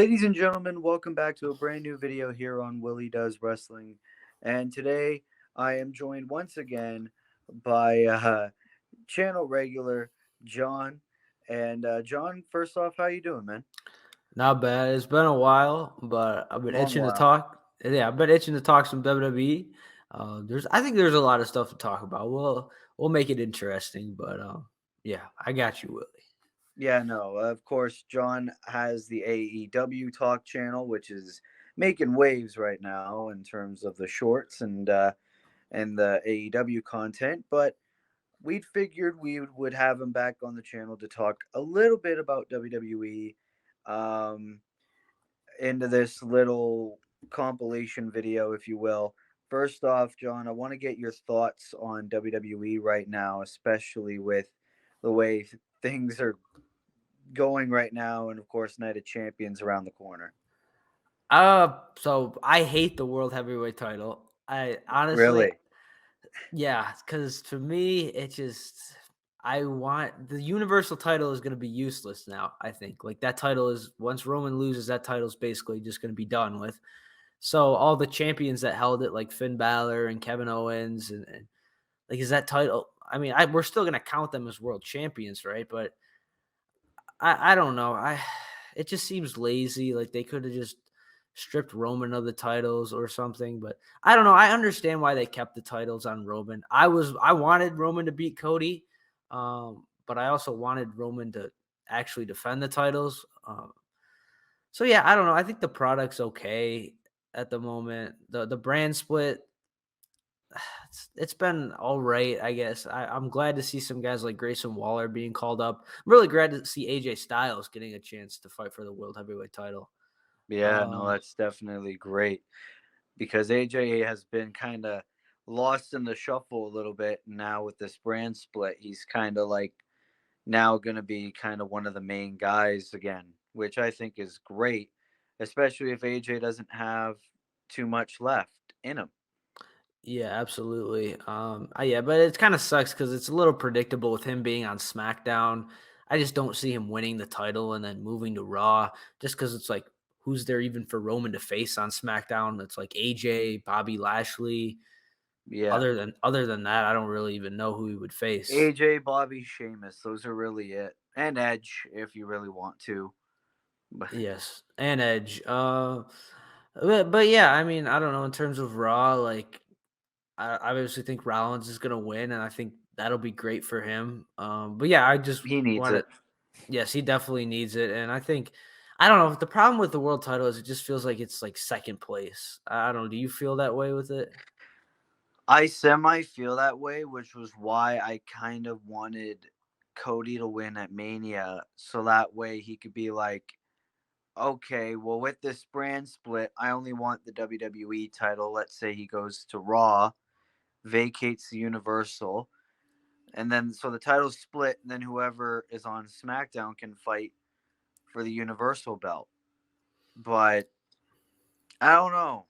Ladies and gentlemen, welcome back to a brand new video here on Willie Does Wrestling. And today I am joined once again by channel regular John. And John, first off, how you doing, man? Not bad. It's been a while, but I've been Long itching to while. talk. Yeah, I've been itching to talk some WWE. I think there's a lot of stuff to talk about. We'll make it interesting, but yeah, I got you, Willie. Yeah, no, of course, John has the AEW Talk channel, which is making waves right now in terms of the shorts and the AEW content. But we figured we would have him back on the channel to talk a little bit about WWE um, into this little compilation video, if you will. First off, John, I want to get your thoughts on WWE right now, especially with the way things are going right now, and of course, Night of Champions around the corner. So I hate the World Heavyweight title. I honestly, Really? yeah, because to me, I want the Universal title is going to be useless now. I think like that title is once Roman loses, that title is basically just going to be done with. So all the champions that held it, like Finn Balor and Kevin Owens, and like is that title? I mean, we're still gonna count them as world champions, right? But I don't know. It just seems lazy. Like they could have just stripped Roman of the titles or something. But I don't know. I understand why they kept the titles on Roman. I wanted Roman to beat Cody, but I also wanted Roman to actually defend the titles. So yeah, I don't know. I think the product's okay at the moment. The brand split, it's been all right, I guess. I'm glad to see some guys like Grayson Waller being called up. I'm really glad to see AJ Styles getting a chance to fight for the world heavyweight title. Yeah, no, Um, that's definitely great because AJ has been kind of lost in the shuffle a little bit now with this brand split. He's kind of like now going to be kind of one of the main guys again, which I think is great, especially if AJ doesn't have too much left in him. yeah, absolutely. Yeah, but it kind of sucks because it's a little predictable with him being on SmackDown. I just don't see him winning the title and then moving to Raw just because it's like, who's there even for Roman to face on SmackDown? It's like AJ, Bobby Lashley. Yeah. Other than that, I don't really even know who he would face. AJ, Bobby, Sheamus, those are really it. And Edge if you really want to. But Yes, and Edge. But yeah, I mean, I don't know in terms of Raw. Like, I obviously think Rollins is gonna win, and I think that'll be great for him. But yeah, I just he needs want it. to. Yes, he definitely needs it, and I think I don't know. The problem with the world title is it just feels like it's like second place. I don't know. Do you feel that way with it? I semi feel that way, which was why I kind of wanted Cody to win at Mania so that way he could be like, okay, well, with this brand split, I only want the WWE title. Let's say he goes to Raw, vacates the Universal, and then so the title's split, and then whoever is on SmackDown can fight for the Universal belt. But I don't know.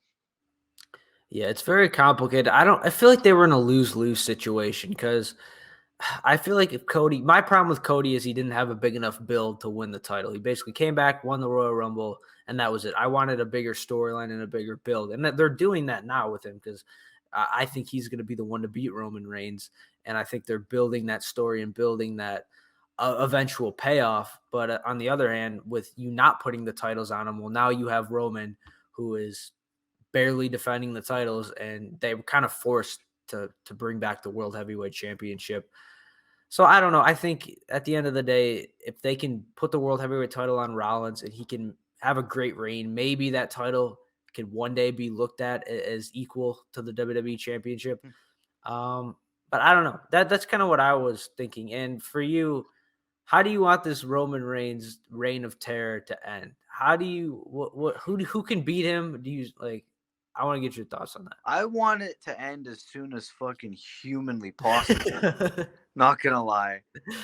Yeah, it's very complicated. I feel like they were in a lose-lose situation because I feel like if Cody, my problem with Cody is he didn't have a big enough build to win the title. He basically came back, won the Royal Rumble, and that was it. I wanted a bigger storyline and a bigger build, and they're doing that now with him because I think he's going to be the one to beat Roman Reigns, and I think they're building that story and building that eventual payoff. But on the other hand, with you not putting the titles on him, well, now you have Roman, who is barely defending the titles, and they were kind of forced to bring back the World Heavyweight Championship. So I don't know. I think at the end of the day, if they can put the World Heavyweight title on Rollins and he can have a great reign, maybe that title could one day be looked at as equal to the WWE Championship. Um, but I don't know. That's kind of what I was thinking. And for you, how do you want this Roman Reigns reign of terror to end? How do you who can beat him? Do you like? I want to get your thoughts on I want it to end as soon as fucking humanly possible. that. Not gonna lie.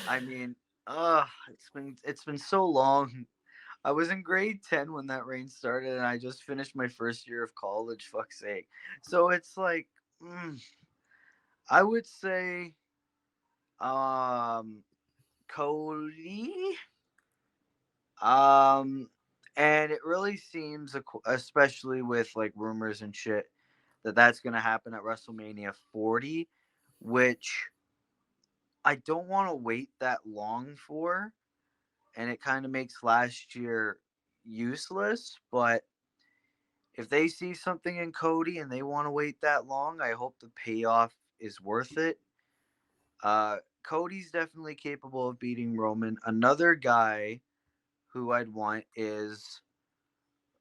I mean, it's been so long. I was in grade 10 when that reign started, and I just finished my first year of college. Fuck's sake. So it's like, I would say, um, Cody. Um, And it really seems, especially with like rumors and shit, that that's going to happen at WrestleMania 40, which I don't want to wait that long for. And it kind of makes last year useless. But if they see something in Cody and they want to wait that long, I hope the payoff is worth it. Cody's definitely capable of beating Roman. Another guy who I'd want is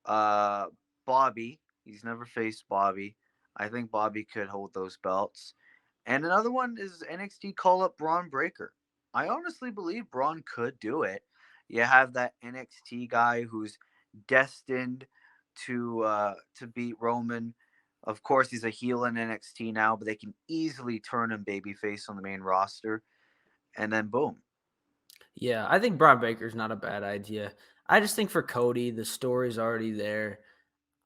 uh, Bobby. He's never faced Bobby. I think Bobby could hold those belts. And another one is NXT call up Braun Breaker. I honestly believe Braun could do it. You have that NXT guy who's destined to beat Roman. Of course, he's a heel in NXT now, but they can easily turn him babyface on the main roster, and then boom. Yeah, I think Braun Baker's not a bad idea. I just think for Cody, the story's already there.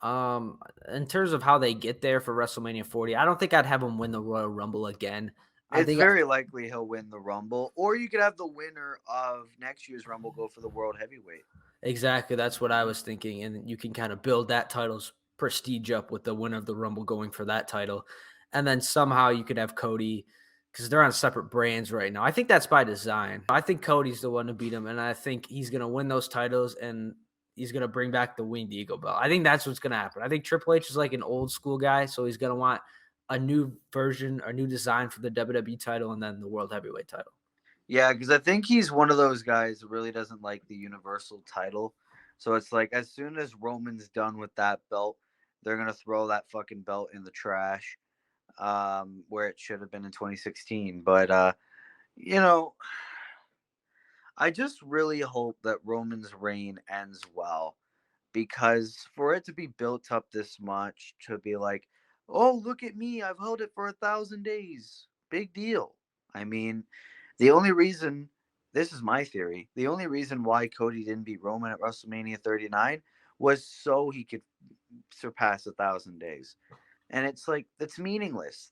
Um, in terms of how they get there for WrestleMania 40, I don't think I'd have him win the Royal Rumble again. I It's think very likely he'll win the Rumble, or you could have the winner of next year's Rumble go for the World Heavyweight. exactly that's what I was thinking, and you can kind of build that title's prestige up with the winner of the Rumble going for that title, and then somehow you could have Cody because they're on separate brands right now. I think that's by design. I think Cody's the one to beat him, and I think he's gonna win those titles and he's gonna bring back the Winged Eagle belt. I think that's what's gonna happen. I think Triple H is like an old school guy, so he's gonna want a new version, a new design for the WWE title, and then the World Heavyweight title. Yeah, because I think he's one of those guys that really doesn't like the Universal title. So it's like as soon as Roman's done with that belt, they're gonna throw that fucking belt in the trash, where it should have been in 2016. But you know, I just really hope that Roman's reign ends well, because for it to be built up this much to be like, oh, look at me, I've held it for 1,000 days, big deal. I mean, the only reason, this is my theory, the only reason why Cody didn't beat Roman at WrestleMania 39 was so he could surpass 1,000 days. And it's like, that's meaningless.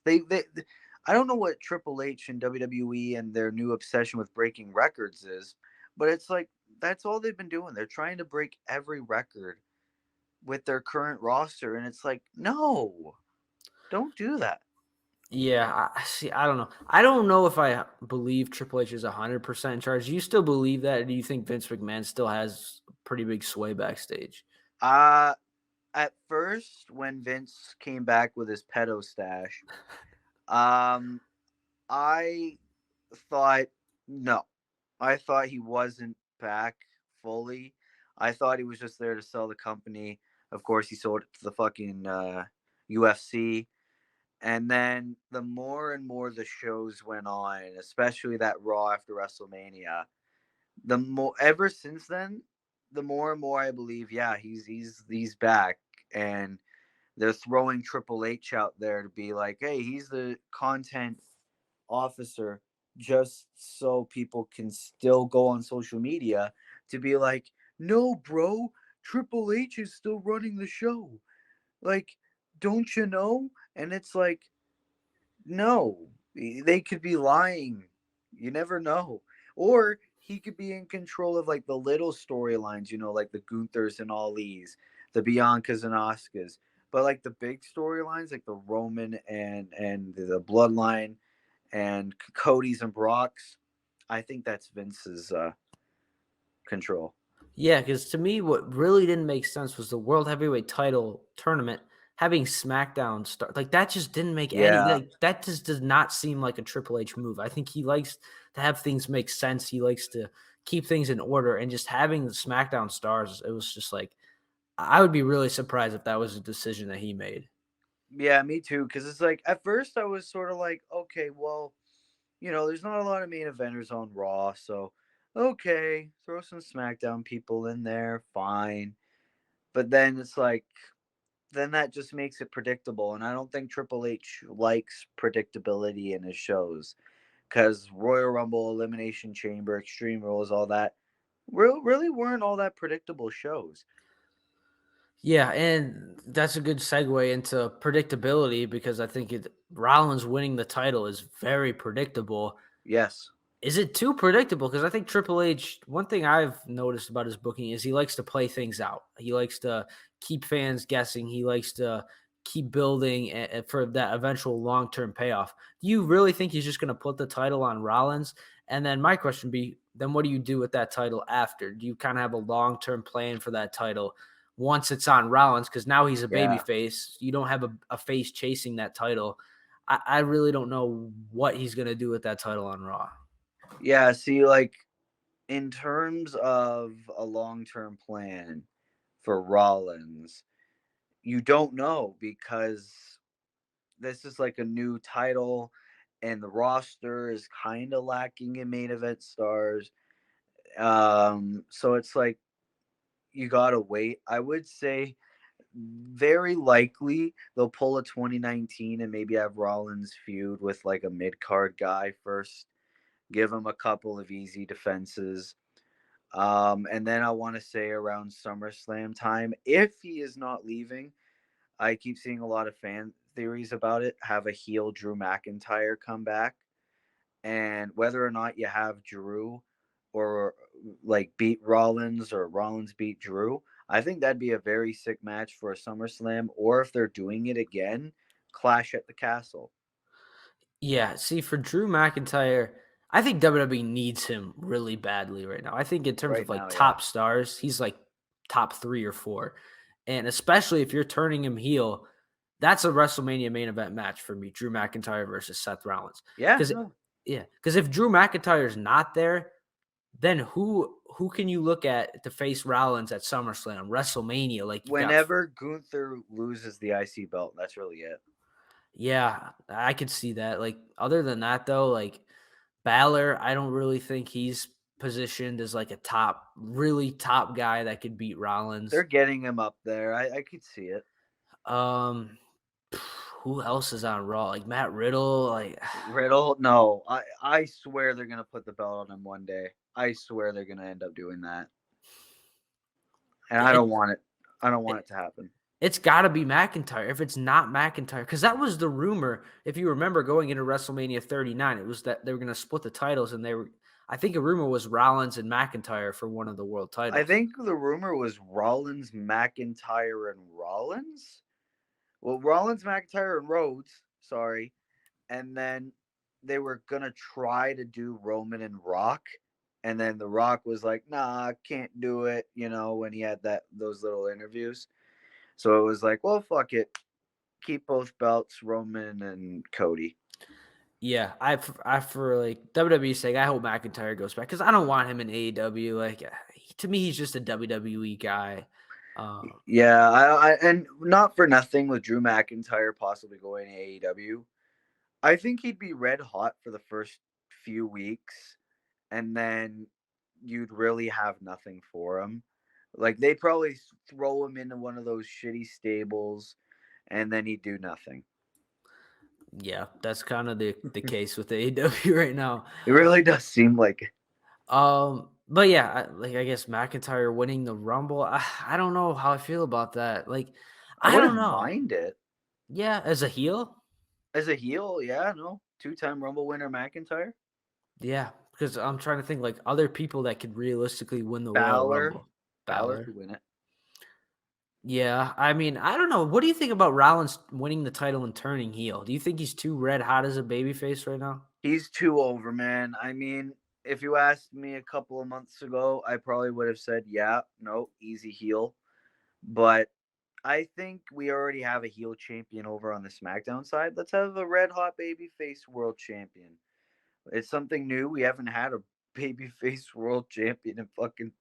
I don't know what Triple H and WWE and their new obsession with breaking records is, but it's like that's all they've been doing. They're trying to break every record with their current roster, and it's like, no, don't do that. Yeah, I see. I don't know. I don't know if I believe Triple H is 100% in charge. Do you still believe that? Or do you think Vince McMahon still has pretty big sway backstage? Uh at first when Vince came back with his pedo stash, um, I thought no. I thought he wasn't back fully. I thought he was just there to sell the company. Of course, he sold it to the fucking UFC. And then the more and more the shows went on, especially that Raw after WrestleMania, the more ever since then, the more and more I believe, yeah, he's back, and they're throwing Triple H out there to be like, hey, he's the content officer, just so people can still go on social media to be like, no, bro, Triple H is still running the show. Like, don't you know? And it's like, no, they could be lying. You never know. Or he could be in control of like the little storylines, like the Gunthers and Ali's, the Biancas and Oscars. But like the big storylines, like the Roman and the Bloodline and Cody's and Brock's, I think that's Vince's control. Yeah, because to me, what really didn't make sense was the World Heavyweight title tournament having SmackDown start. Like, that just didn't make any, Yeah, like, that just does not seem like a Triple H move. I think he likes to have things make sense. He likes to keep things in order, and just having the SmackDown stars, it was just like, I would be really surprised if that was a decision that he made. yeah, me too. Because it's like at first I was sort of like, okay, well, there's not a lot of main eventers on Raw, so okay, throw some SmackDown people in there, fine. But then it's like, then that just makes it predictable, and I don't think Triple H likes predictability in his shows, because Royal Rumble, Elimination Chamber, Extreme Rules, all that really weren't all that predictable shows. Yeah, and that's a good segue into predictability because I think Rollins winning the title is very predictable. Yes. Is it too predictable? Because I think Triple H, one thing I've noticed about his booking is he likes to play things out. He likes to keep fans guessing. He likes to keep building for that eventual long term payoff. Do you really think he's just going to put the title on Rollins? And then my question would be, then what do you do with that title after? Do you kind of have a long term plan for that title once it's on Rollins? Because now he's a baby Yeah. face. You don't have a face chasing that title. I really don't know what he's going to do with that title on Raw. Yeah, see, like in terms of a long-term plan for Rollins, you don't know because this is like a new title and the roster is kind of lacking in main event stars. So it's like you got to wait. I would say very likely they'll pull a 2019 and maybe have Rollins feud with like a mid-card guy first, give him a couple of easy defenses. And then I want to say around SummerSlam time, if he is not leaving, I keep seeing a lot of fan theories about it. Have a heel Drew McIntyre come back, and whether or not you have Drew or like beat Rollins or Rollins beat Drew, I think that'd be a very sick match for a SummerSlam. Or if they're doing it again, Clash at the Castle Yeah, see, for Drew McIntyre, I think WWE needs him really badly right now. I think in terms right of like now. Yeah, top stars, he's like top 3 or 4. And especially if you're turning him heel, that's a WrestleMania main event match for me, Drew McIntyre versus Seth Rollins. yeah, Because no. because if Drew McIntyre's not there, then who can you look at to face Rollins at SummerSlam, WrestleMania? Like you've got Whenever Gunther loses the IC belt, that's really it. yeah, I could see that. Like other than that though, like Balor, I don't really think he's positioned as like a really top guy that could beat They're Rollins. getting him up there. I could see it. Um, who else is on Raw? Like Matt Riddle. Like, Riddle, no. I swear they're gonna put the belt on him one day. I swear they're gonna end up doing that, and I don't it, want it. I don't want it it to happen. it's got to be McIntyre. If it's not McIntyre, because that was the rumor. If you remember going into WrestleMania 39, it was that they were going to split the titles, and they were. I think a rumor was Rollins and McIntyre for one of the world I titles. think the rumor was Rollins, McIntyre, and Rollins. Well, Rollins, McIntyre, and Rhodes. Sorry, and then they were gonna try to do Roman and Rock, and then the Rock was like, "Nah, can't do it." You know, when he had those little interviews. So it was like, well, fuck it. Keep both belts, Roman and Cody. Yeah, I for like WWE's sake, I hope McIntyre goes back because I don't want him in AEW. Like to me, he's just a WWE guy. Yeah, I and not for nothing with Drew McIntyre possibly going to AEW. I think he'd be red hot for the first few weeks, and then you'd really have nothing for him. Like they'd probably throw him into one of those shitty stables, and then he'd do nothing. Yeah, that's kind of the case with AEW right now. It really does seem like it. But yeah, I guess McIntyre winning the Rumble. I don't know how I feel about that. Like, I I don't wouldn't know. mind it Yeah, as a heel, as a heel. Yeah, no, two-time Rumble winner McIntyre. yeah, because I'm trying to think like other people that could realistically win the Royal Balor, Rumble. Balor Balor. could win it. Yeah, I mean, I don't know. What do you think about Rollins winning the title and turning heel? Do you think he's too red hot as a babyface right now? He's too over, man. I mean, if you asked me a couple of months ago, I probably would have said, yeah, no, easy heel. But I think we already have a heel champion over on the SmackDown side. Let's have a red hot babyface world champion. It's something new. We haven't had a babyface world champion in fucking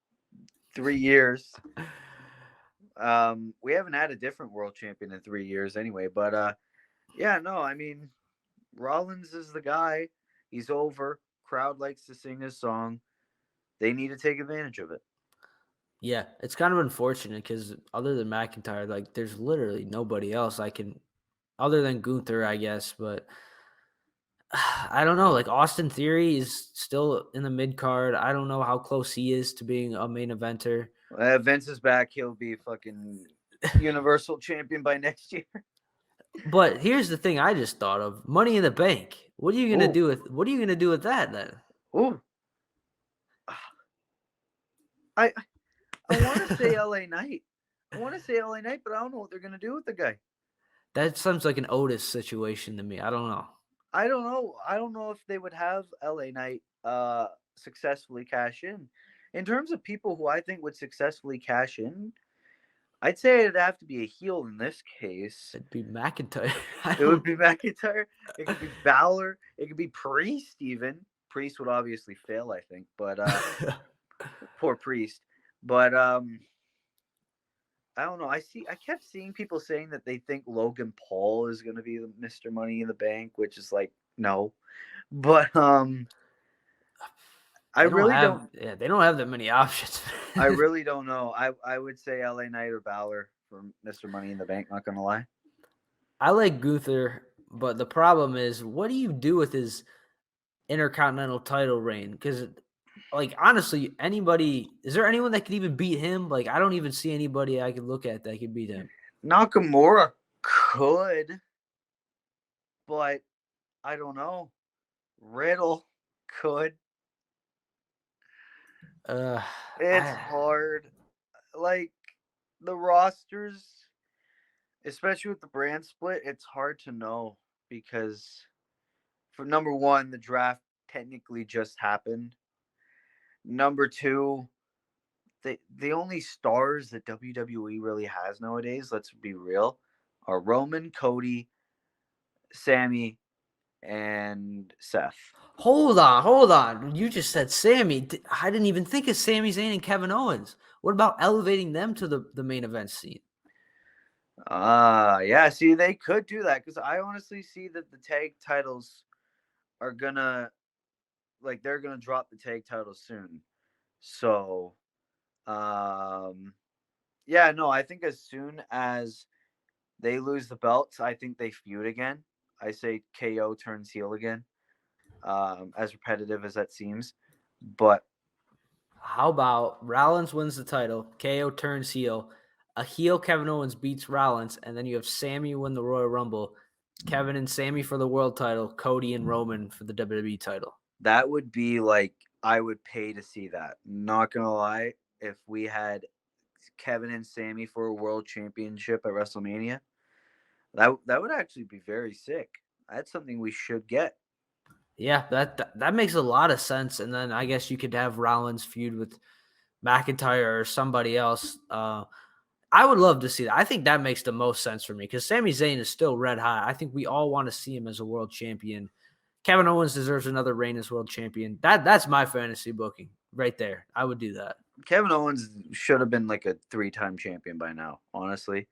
3 years. We haven't had a different world champion in 3 years anyway. But yeah, no, I mean, Rollins is the guy. He's over. Crowd likes to sing his song. They need to take advantage of it. Yeah, it's kind of unfortunate because other than McIntyre, like there's literally nobody else I can other than Gunther, I guess, but I don't know. Like Austin Theory is still in the mid card. I don't know how close he is to being a main eventer. Vince is back. He'll be fucking Universal Champion by next year. But here's the thing I just thought of: Money in the Bank. What are you gonna Oh, do with that then? Ooh, I I want to say LA Knight. I want to say LA Knight, but I don't know what they're gonna do with the guy. That sounds like an Otis situation to me. I don't know. I don't know. I don't know if they would have LA Knight successfully cash in. In terms of people who I think would successfully cash in, I'd say it'd have to be a heel in this case. It'd be McIntyre. I It would don't. be McIntyre. It could be Balor. It could be Priest even. Priest would obviously fail, I think, but poor Priest. But I don't know. I kept seeing people saying that they think Logan Paul is going to be the Mr. Money in the Bank, which is like no. But I They don't really have. don't. Yeah, they don't have that many options. I really don't know. I would say LA Knight or Balor for Mr. Money in the Bank. Not gonna lie. I like Gunther, but the problem is, what do you do with his Intercontinental title reign? Because, like, honestly, anybody is there anyone that could even beat him? Like, I don't even see anybody I could look at that could beat him. Nakamura could, but I don't know. Riddle could. Uh, It's I, hard. Like the rosters, especially with the brand split, it's hard to know because for number one, the draft technically just happened. Number two, the only stars that WWE really has nowadays, let's be real, are Roman, Cody, Sammy, and Seth. hold on. You just said Sammy. I didn't even think of Sami Zayn and Kevin Owens. What about elevating them to the main event scene? Yeah, see, they could do that because I honestly see that the tag titles are gonna they're gonna drop the tag titles soon. So, yeah, no, I think as soon as they lose the belts, I think they feud again. I say KO turns heel again. As repetitive as that seems, but How about Rollins wins the title, KO turns heel, a heel Kevin Owens beats Rollins, and then you have Sammy win the Royal Rumble, Kevin and Sammy for the world title, Cody and Roman for the WWE title. that would be like I would pay to see that. Not gonna lie, if we had Kevin and Sammy for a world championship at WrestleMania, that would actually be very sick. That's something we should get. Yeah, that makes a lot of sense. And then I guess you could have Rollins feud with McIntyre or somebody else. I would love to see that. I think that makes the most sense for me because Sami Zayn is still red hot. I think we all want to see him as a world champion. Kevin Owens deserves another reign as world champion. That's my fantasy booking right there. I would do that. Kevin Owens should have been like a 3-time champion by now. Honestly,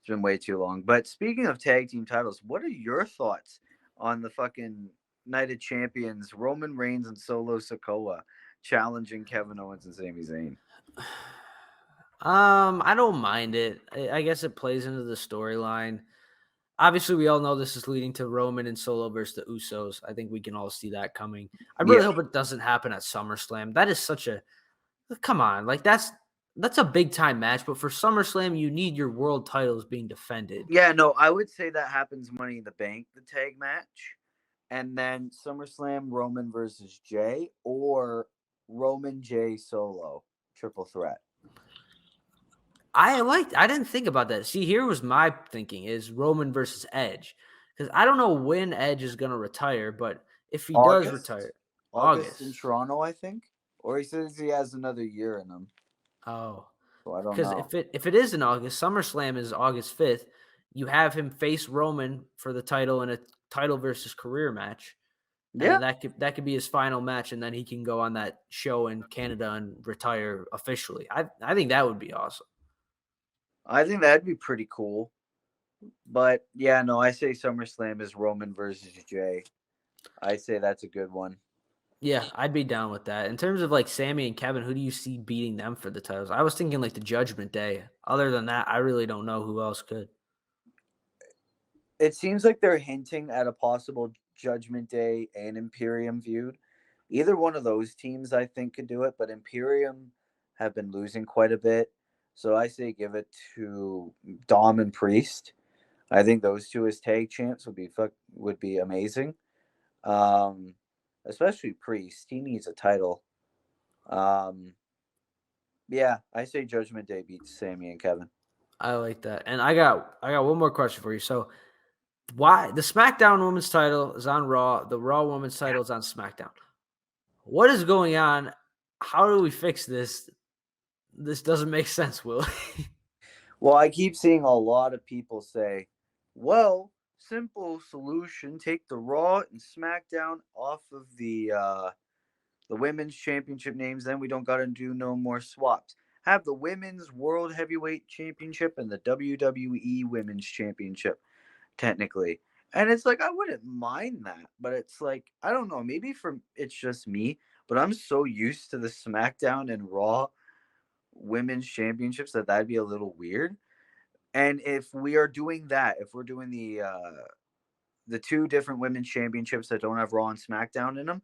it's been way too long. But speaking of tag team titles, what are your thoughts on the fucking Night of Champions, Roman Reigns and Solo Sikoa challenging Kevin Owens and Sami Zayn? I don't mind it. I guess it plays into the storyline. Obviously, we all know this is leading to Roman and Solo versus the Usos. I think we can all see that coming. I really Yeah. hope it doesn't happen at SummerSlam. That is such a come on, like that's a big time match. But for SummerSlam, you need your world titles being defended. Yeah, no, I would say that happens Money in the Bank, the tag match. And then SummerSlam, Roman versus Jay, or Roman Jay Solo, triple threat. I didn't think about that. See, here was my thinking is Roman versus Edge. Because I don't know when Edge is gonna retire, but if he does retire, August in August. Toronto, I think. Or he says he has another year in him. Oh. So I don't Because know. if it is in August, SummerSlam is August 5th. You have him face Roman for the title in a title versus career match. And Yeah, then that could be his final match, and then he can go on that show in Canada and retire officially. I think that would be awesome. I think that'd be pretty cool. But yeah, no, I say SummerSlam is Roman versus Jay. I say that's a good one. Yeah, I'd be down with that. In terms of like Sammy and Kevin, who do you see beating them for the titles? I was thinking like the Judgment Day. Other than that, I really don't know who else could. It seems like they're hinting at a possible Judgment Day and Imperium feud. Either one of those teams, I think, could do it, but Imperium have been losing quite a bit. So I say give it to Dom and Priest. I think those two as tag champs would be amazing. Um, especially Priest. He needs a title. Um, yeah, I say Judgment Day beats Sammy and Kevin. I like that. And I got one more question for you. So why the SmackDown Women's title is on Raw, the Raw Women's title is on SmackDown. What is going on? How do we fix this? This doesn't make sense, Will. Well, I keep seeing a lot of people say, well, simple solution, take the Raw and SmackDown off of the women's championship names, then we don't gotta do no more swaps. Have the women's world heavyweight championship and the WWE women's championship, technically. And it's like I wouldn't mind that, but it's like I don't know, maybe for it's just me, but I'm so used to the SmackDown and Raw women's championships that that'd be a little weird. And if we are doing that, if we're doing the two different women's championships that don't have Raw and SmackDown in them,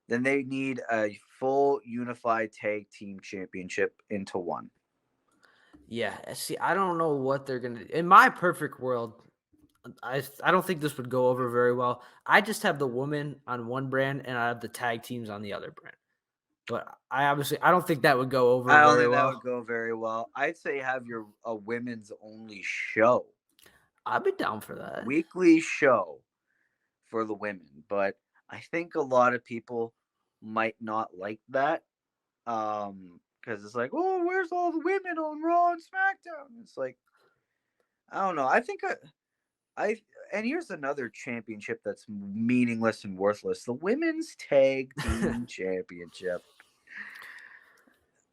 then they need a full unified tag team championship into one. Yeah, see, I don't know what they're gonna. In my perfect world, I don't think this would go over very well. I just have the woman on one brand and I have the tag teams on the other brand. But I don't think that would go over I don't very think that well. would go very well. I'd say have your a women's only show, I'd be down for that. weekly show for the women, but I think a lot of people might not like that. Because it's like, oh, where's all the women on Raw and SmackDown? It's like, I don't know. I think I and here's another championship that's meaningless and worthless: the women's tag team championship.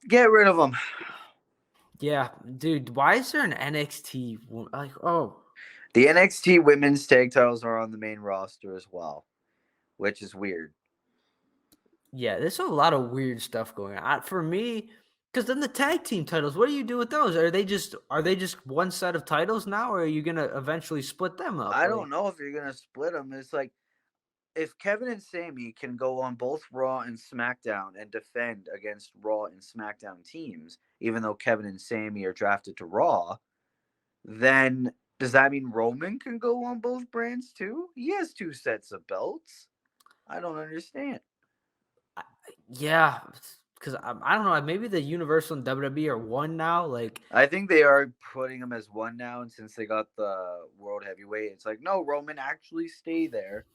Get rid of them. Yeah, dude, why is there an NXT like The NXT women's tag titles are on the main roster as well, which is weird. yeah, there's a lot of weird stuff going on. For me, because then the tag team titles, what do you do with those? Are they just one set of titles now, or are you gonna eventually split them up? I Like, don't know if you're gonna split them. It's like if Kevin and Sammy can go on both Raw and SmackDown and defend against Raw and SmackDown teams, even though Kevin and Sammy are drafted to Raw, then does that mean Roman can go on both brands too? He has two sets of belts. I don't understand. yeah, because I don't know. Maybe the Universal and WWE are one now. Like, I think they are putting them as one now, and since they got the World Heavyweight, it's like, no, Roman, actually stay there.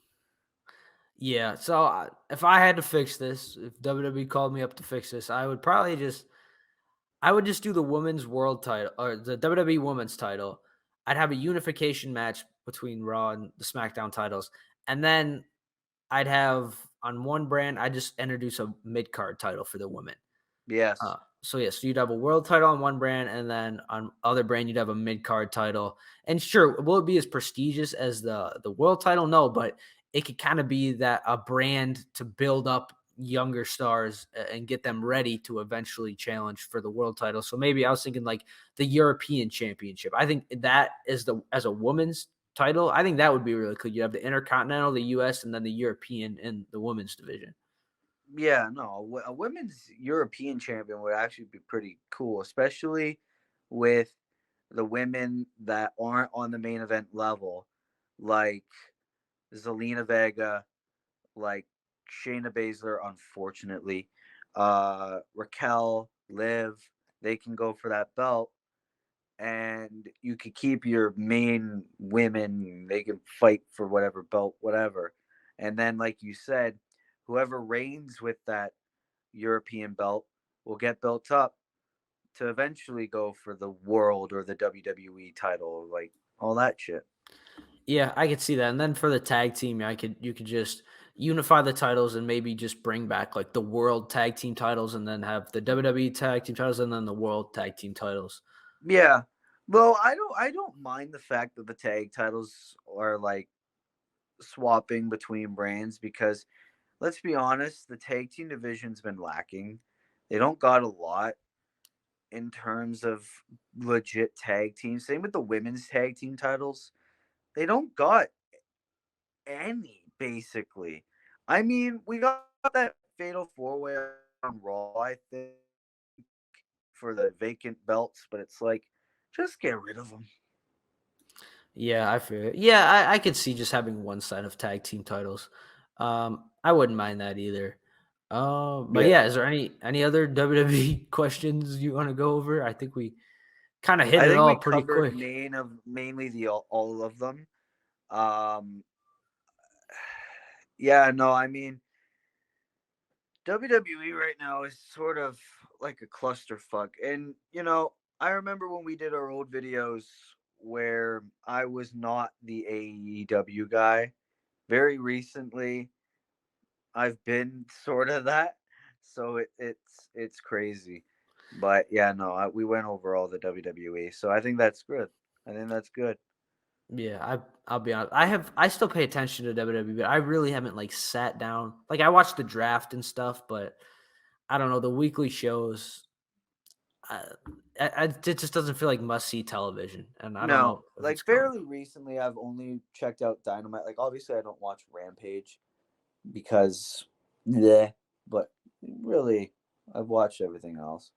yeah. So if I had to fix this, if WWE called me up to fix this, I would just do the women's world title or the WWE women's title. I'd have a unification match between Raw and the SmackDown titles, and then I'd have on one brand. I just introduce a mid card title for the women. Yes. So yeah, so you'd have a world title on one brand, and then on other brand you'd have a mid card title. And sure, will it be as prestigious as the world title? No, but it could kind of be that a brand to build up younger stars and get them ready to eventually challenge for the world title. So maybe I was thinking like the European Championship. I think that is the as a woman's title. I think that would be really cool. You have the Intercontinental, the US, and then the European in the women's division. Yeah, no, a women's European champion would actually be pretty cool, especially with the women that aren't on the main event level, like Zelina Vega, like Shayna Baszler, unfortunately, Raquel, Liv, they can go for that belt, and you could keep your main women. They can fight for whatever belt, whatever, and then, like you said, whoever reigns with that European belt will get built up to eventually go for the world or the WWE title, like all that shit. Yeah, I could see that. And then for the tag team, you could just unify the titles and maybe just bring back like the world tag team titles and then have the WWE tag team titles and then the world tag team titles. Yeah. Well, I don't mind the fact that the tag titles are like swapping between brands because let's be honest, the tag team division's been lacking. They don't got a lot in terms of legit tag teams. Same with the women's tag team titles. They don't got any basically. I mean, we got that fatal four way on Raw, I think, for the vacant belts, but it's like, just get rid of them. Yeah, I feel it. Yeah, I could see just having one set of tag team titles. I wouldn't mind that either. But Yeah, yeah, is there any other WWE questions you want to go over? I think we kind of hit I it think all we pretty covered quick. mainly the all of them. Um, yeah, no, I mean WWE right now is sort of like a clusterfuck, and I remember when we did our old videos where I was not the AEW guy. Very recently, I've been sort of that, so it's crazy. But yeah, no, we went over all the WWE, so I think that's good. I think that's good. Yeah, I'll be honest. I still pay attention to WWE, but I really haven't like sat down. Like I watched the draft and stuff, but I don't know the weekly shows. I, it just doesn't feel like must see television, and I don't No, know if it's like coming. fairly recently, I've only checked out Dynamite. Like obviously, I don't watch Rampage because, yeah, but really, I've watched everything else.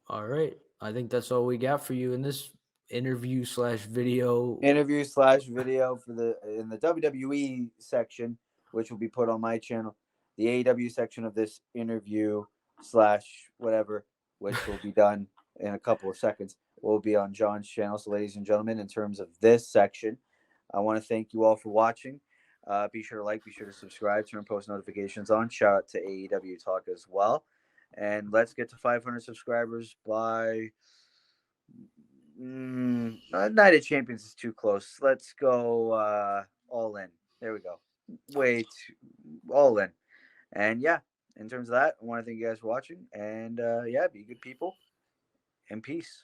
All right, I think that's all we got for you in this interview slash video. Interview slash video for in the WWE section, which will be put on my channel. The AEW section of this interview slash whatever, which will be done in a couple of seconds, will be on John's channel. So, ladies and gentlemen, in terms of this section, I want to thank you all for watching. Be sure to like, be sure to subscribe, turn post notifications on. Shout out to AEW Talk as well. And let's get to 500 subscribers by Night of Champions is too close. Let's go all in. There we go. Wait, all in. And yeah, in terms of that, I want to thank you guys for watching. And yeah, be good people and peace.